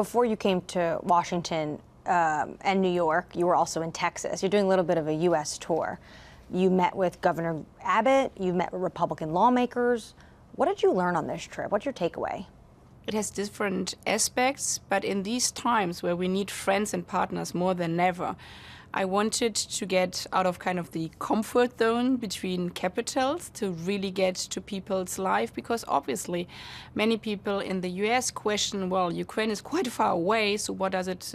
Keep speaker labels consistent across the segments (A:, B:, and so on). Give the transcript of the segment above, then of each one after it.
A: before you came to Washington and New York, you were also in Texas. You're doing a little bit of a U.S. tour. You met with Governor Abbott. You met with Republican lawmakers. What did you learn on this trip? What's your takeaway?
B: It has different aspects, but in these times where we need friends and partners more than ever, I wanted to get out of kind of the comfort zone between capitals to really get to people's life, because obviously many people in the US question, well, Ukraine is quite far away, so what does it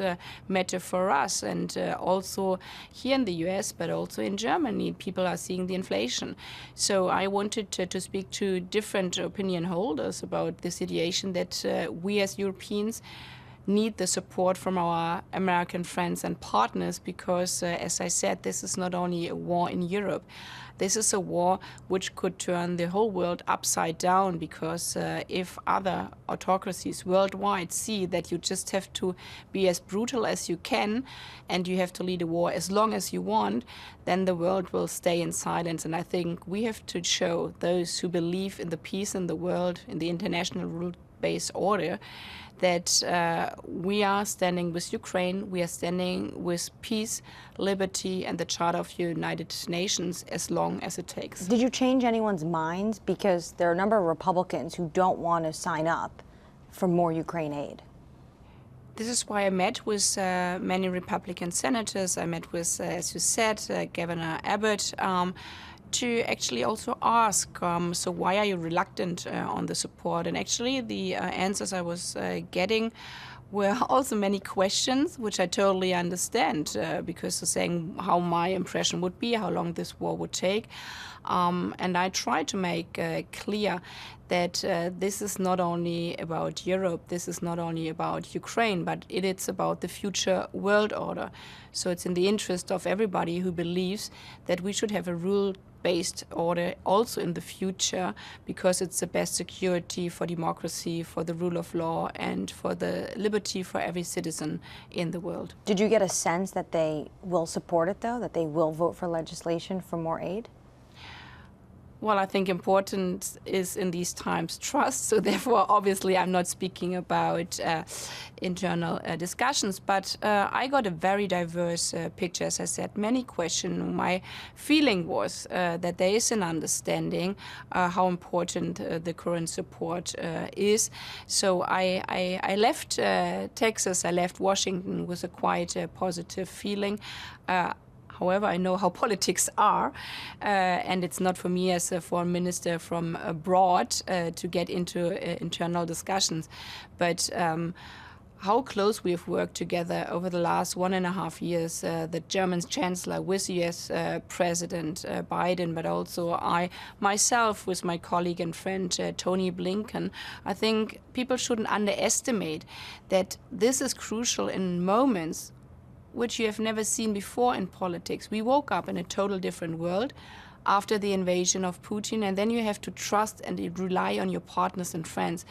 B: matter for us? And also here in the US, but also in Germany, people are seeing the inflation. So I wanted to speak to different opinion holders about the situation that we as Europeans need the support from our American friends and partners, because, as I said, this is not only a war in Europe. This is a war which could turn the whole world upside down, because if other autocracies worldwide see that you just have to be as brutal as you can and you have to lead a war as long as you want, then the world will stay in silence. And I think we have to show those who believe in the peace in the world, in the international rule-based order, that we are standing with Ukraine, we are standing with peace, liberty, and the Charter of United Nations as long as it takes.
A: Did you change anyone's minds? Because there are a number of Republicans who don't want to sign up for more Ukraine aid.
B: This is why I met with many Republican senators. I met with, as you said, Governor Abbott, to actually also ask, so why are you reluctant on the support? And actually the answers I was getting were also many questions, which I totally understand, because they're saying how my impression would be, how long this war would take. And I try to make clear that this is not only about Europe, this is not only about Ukraine, but it's about the future world order. So it's in the interest of everybody who believes that we should have a rule-based order also in the future, because it's the best security for democracy, for the rule of law, and for the liberty for every citizen in the world.
A: Did you get a sense that they will support it, though, that they will vote for legislation for more aid?
B: Well, I think important is in these times trust. So therefore, obviously, I'm not speaking about internal discussions, but I got a very diverse picture. As I said, many questions. My feeling was that there is an understanding how important the current support is. So I left Texas, I left Washington with a quite positive feeling. However, I know how politics are, and it's not for me as a foreign minister from abroad to get into internal discussions. But how close we have worked together over the last 1.5 years, the German Chancellor with US President Biden, but also I myself with my colleague and friend Tony Blinken, I think people shouldn't underestimate that this is crucial in moments which you have never seen before in politics. We woke up in a total different world after the invasion of Putin, and then you have to trust and rely on your partners and friends.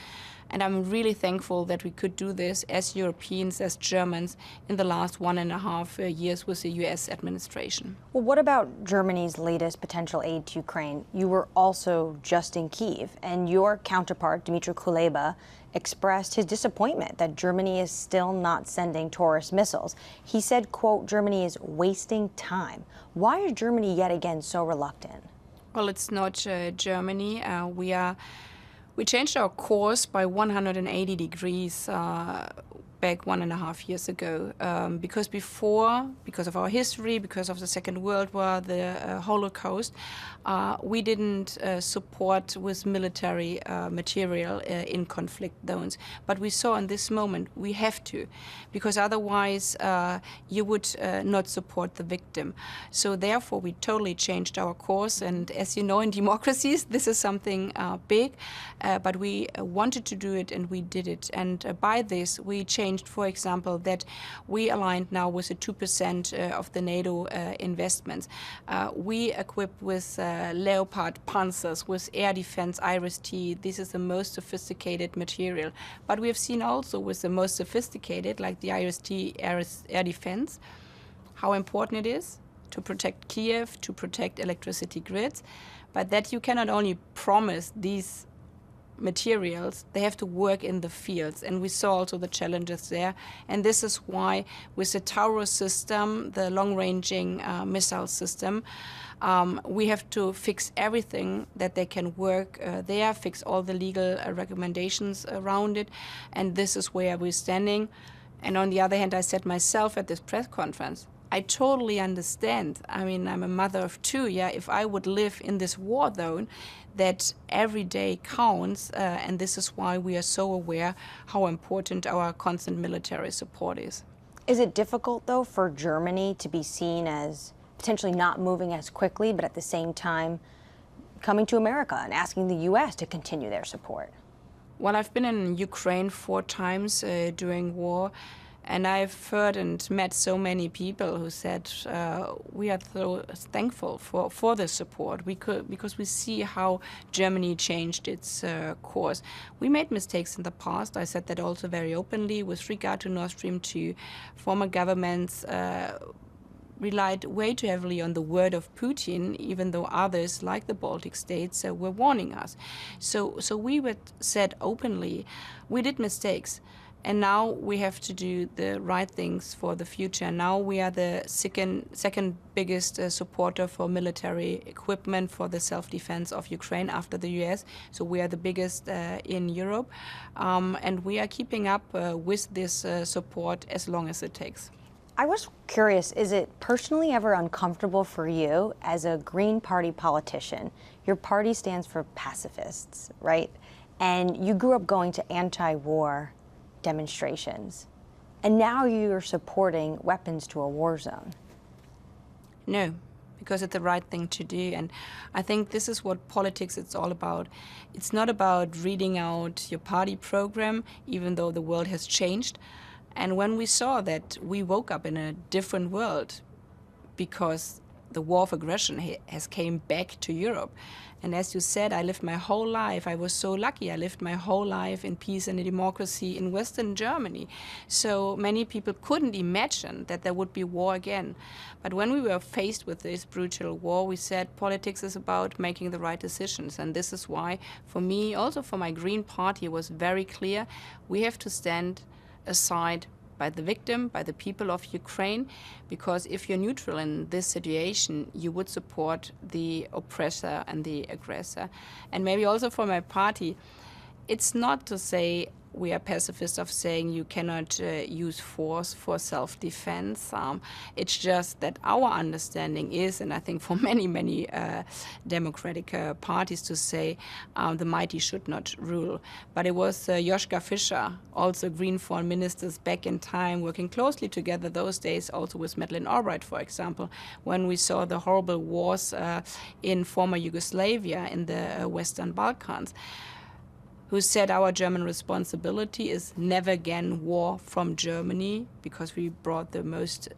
B: And I'm really thankful that we could do this as Europeans, as Germans, in the last 1.5 years with the US administration.
A: Well, what about Germany's latest potential aid to Ukraine? You were also just in Kyiv, and your counterpart, Dmytro Kuleba, expressed his disappointment that Germany is still not sending Taurus missiles. He said, quote, Germany is wasting time. Why is Germany yet again so reluctant?
B: Well, it's not Germany. We changed our course by 180 degrees back 1.5 years ago, because before, because of our history, because of the Second World War, the Holocaust, we didn't support with military material in conflict zones. But we saw in this moment we have to, because otherwise you would not support the victim. So therefore we totally changed our course, and as you know, in democracies this is something big, but we wanted to do it and we did it. And by this we changed, for example, that we aligned now with the 2% of the NATO investments. We equipped with Leopard panzers, with air defense IRIS-T. This is the most sophisticated material. But we have seen also with the most sophisticated, like the IRIS-T air defense, how important it is to protect Kiev, to protect electricity grids, but that you cannot only promise these materials, they have to work in the fields. And we saw also the challenges there. And this is why with the Taurus system, the long-ranging missile system, we have to fix everything that they can work there, fix all the legal recommendations around it. And this is where we're standing. And on the other hand, I said myself at this press conference, I totally understand. I mean, I'm a mother of two. Yeah, if I would live in this war zone, that every day counts, and this is why we are so aware how important our constant military support is.
A: Is it difficult, though, for Germany to be seen as potentially not moving as quickly, but at the same time coming to America and asking the U.S. to continue their support?
B: Well, I've been in Ukraine 4 times during war, and I've heard and met so many people who said we are so thankful for the support because we see how Germany changed its course. We made mistakes in the past. I said that also very openly with regard to Nord Stream 2. Former governments relied way too heavily on the word of Putin, even though others, like the Baltic states, were warning us. So we said openly, we did mistakes. And now we have to do the right things for the future. Now we are the second biggest supporter for military equipment for the self-defense of Ukraine after the US. So we are the biggest in Europe. And we are keeping up with this support as long as it takes.
A: I was curious, is it personally ever uncomfortable for you as a Green Party politician? Your party stands for pacifists, right? And you grew up going to anti-war demonstrations, and now you're supporting weapons to a war zone.
B: No, because it's the right thing to do. And I think this is what politics is all about. It's not about reading out your party program, even though the world has changed. And when we saw that we woke up in a different world because the war of aggression has came back to Europe. And as you said, I lived my whole life. I was so lucky. I lived my whole life in peace and in democracy in Western Germany. So many people couldn't imagine that there would be war again. But when we were faced with this brutal war, we said politics is about making the right decisions. And this is why, for me, also for my Green Party, it was very clear we have to stand aside by the victim, by the people of Ukraine, because if you're neutral in this situation, you would support the oppressor and the aggressor. And maybe also for my party, it's not to say we are pacifists of saying you cannot use force for self-defense. It's just that our understanding is, and I think for many democratic parties to say the mighty should not rule. But it was Joschka Fischer, also Green Foreign Ministers back in time, working closely together those days, also with Madeleine Albright, for example, when we saw the horrible wars in former Yugoslavia, in the Western Balkans, who said our German responsibility is never again war from Germany, because we brought the most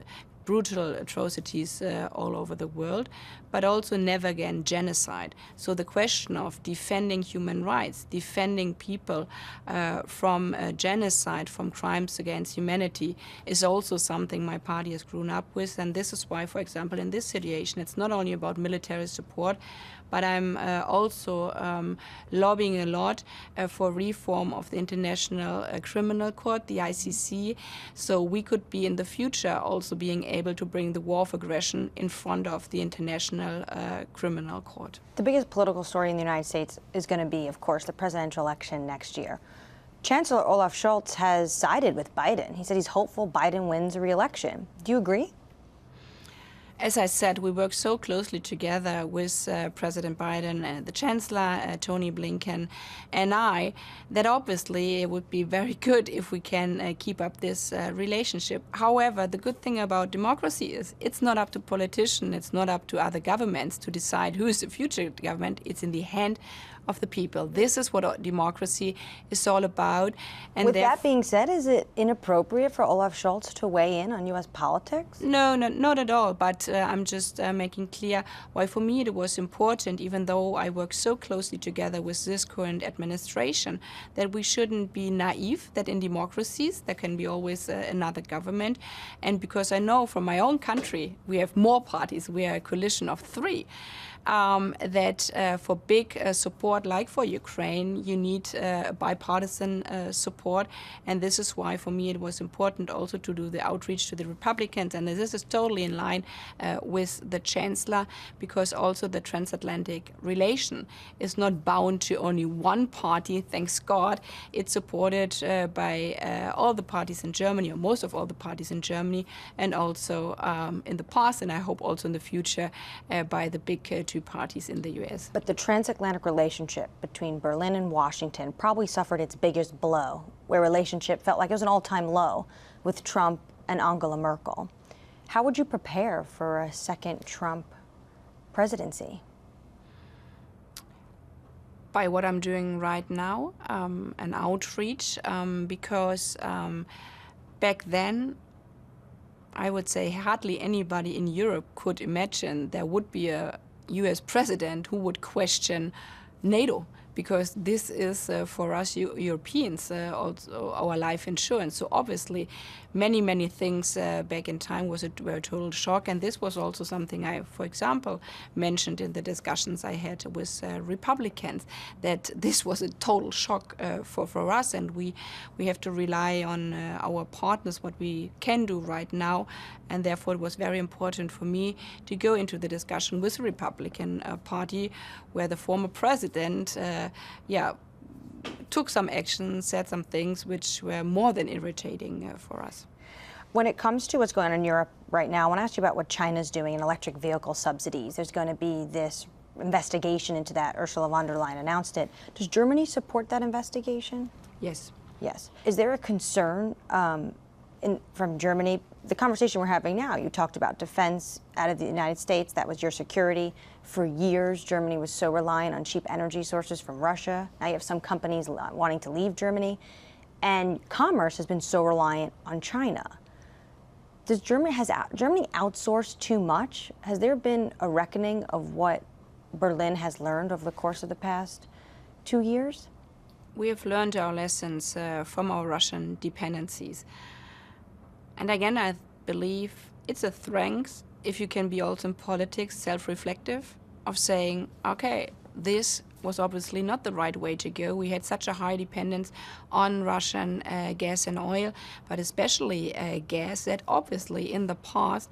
B: brutal atrocities all over the world, but also never again genocide. So the question of defending human rights, defending people from genocide, from crimes against humanity, is also something my party has grown up with. And this is why, for example, in this situation, it's not only about military support, but I'm also lobbying a lot for reform of the International Criminal Court, the ICC, so we could be in the future also being able to bring the war of aggression in front of the International Criminal Court.
A: The biggest political story in the United States is going to be, of course, the presidential election next year. Chancellor Olaf Scholz has sided with Biden. He said he's hopeful Biden wins a re-election. Do you agree?
B: As I said, we work so closely together with President Biden, the Chancellor, Tony Blinken, and I, that obviously it would be very good if we can keep up this relationship. However, the good thing about democracy is it's not up to politicians, it's not up to other governments to decide who is the future government. It's in the hand of the people. This is what democracy is all about. And
A: with that being said, is it inappropriate for Olaf Scholz to weigh in on U.S. politics?
B: No, not at all. But I'm just making clear why for me it was important, even though I work so closely together with this current administration, that we shouldn't be naive, that in democracies there can be always another government. And because I know from my own country we have more parties, we are a coalition of 3. that for big support like for Ukraine, you need bipartisan support. And this is why, for me, it was important also to do the outreach to the Republicans. And this is totally in line with the Chancellor, because also the transatlantic relation is not bound to only one party, thanks God. It's supported by all the parties in Germany, or most of all the parties in Germany, and also in the past, and I hope also in the future, by the big two parties in the US.
A: But the transatlantic relationship between Berlin and Washington probably suffered its biggest blow, where relationship felt like it was an all-time low with Trump and Angela Merkel. How would you prepare for a second Trump presidency?
B: By what I'm doing right now, an outreach, because back then, I would say hardly anybody in Europe could imagine there would be a US president who would question NATO, because this is for us Europeans also our life insurance. So obviously many things back in time were a total shock, and this was also something I, for example, mentioned in the discussions I had with Republicans, that this was a total shock for us, and we have to rely on our partners, what we can do right now, and therefore it was very important for me to go into the discussion with the Republican Party, where the former president took some action, said some things which were more than irritating for us.
A: When it comes to what's going on in Europe right now, I want to ask you about what China's doing in electric vehicle subsidies. There's going to be this investigation into that. Ursula von der Leyen announced it. Does Germany support that investigation?
B: Yes.
A: Yes. Is there a concern from Germany? The conversation we're having now, you talked about defense out of the United States. That was your security. For years, Germany was so reliant on cheap energy sources from Russia. Now you have some companies wanting to leave Germany. And commerce has been so reliant on China. Has Germany outsourced too much? Has there been a reckoning of what Berlin has learned over the course of the past 2 years?
B: We have learned our lessons from our Russian dependencies. And again, I believe it's a strength if you can be also in politics self-reflective, of saying, okay, this was obviously not the right way to go. We had such a high dependence on Russian gas and oil, but especially gas, that obviously in the past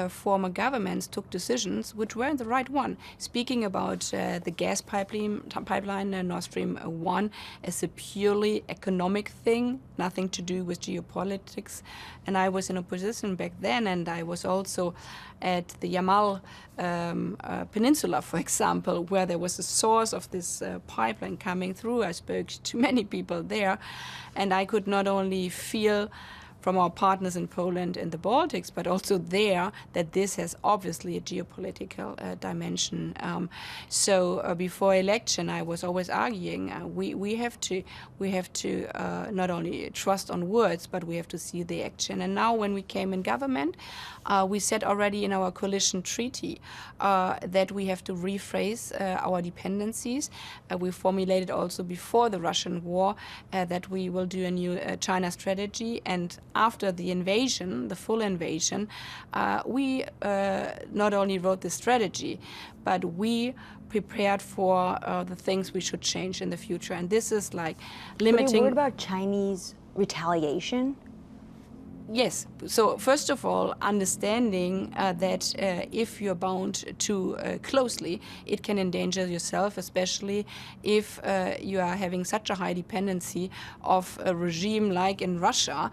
B: former governments took decisions which weren't the right one. Speaking about the gas pipeline Nord Stream 1 as a purely economic thing, nothing to do with geopolitics. And I was in opposition back then, and I was also at the Yamal Peninsula, for example, where there was a source of this pipeline coming through. I spoke to many people there, and I could not only feel from our partners in Poland and the Baltics, but also there, that this has obviously a geopolitical dimension. So before election, I was always arguing we have to not only trust on words, but we have to see the action. And now, when we came in government, we said already in our coalition treaty that we have to rephrase our dependencies. We formulated also before the Russian war that we will do a new China strategy, and after the invasion, the full invasion, we not only wrote the strategy, but we prepared for the things we should change in the future. And this is like limiting.
A: But are you worried about Chinese retaliation?
B: Yes. So first of all, understanding that if you're bound too closely, it can endanger yourself, especially if you are having such a high dependency of a regime like in Russia,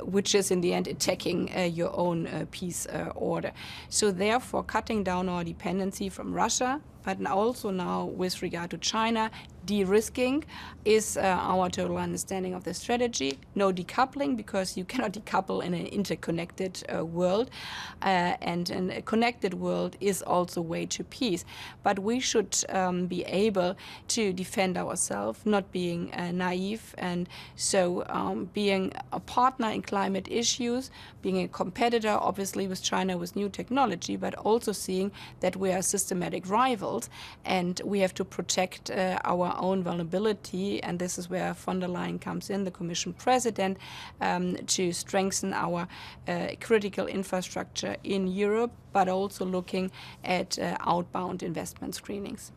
B: which is in the end attacking your own peace order. So therefore, cutting down our dependency from Russia, but also now with regard to China, de-risking is our total understanding of the strategy. No decoupling, because you cannot decouple in an interconnected world. And a connected world is also way to peace. But we should be able to defend ourselves, not being naive. And so being a partner in climate issues, being a competitor, obviously, with China with new technology, but also seeing that we are systematic rivals world, and we have to protect our own vulnerability, and this is where von der Leyen comes in, the Commission President, to strengthen our critical infrastructure in Europe, but also looking at outbound investment screenings.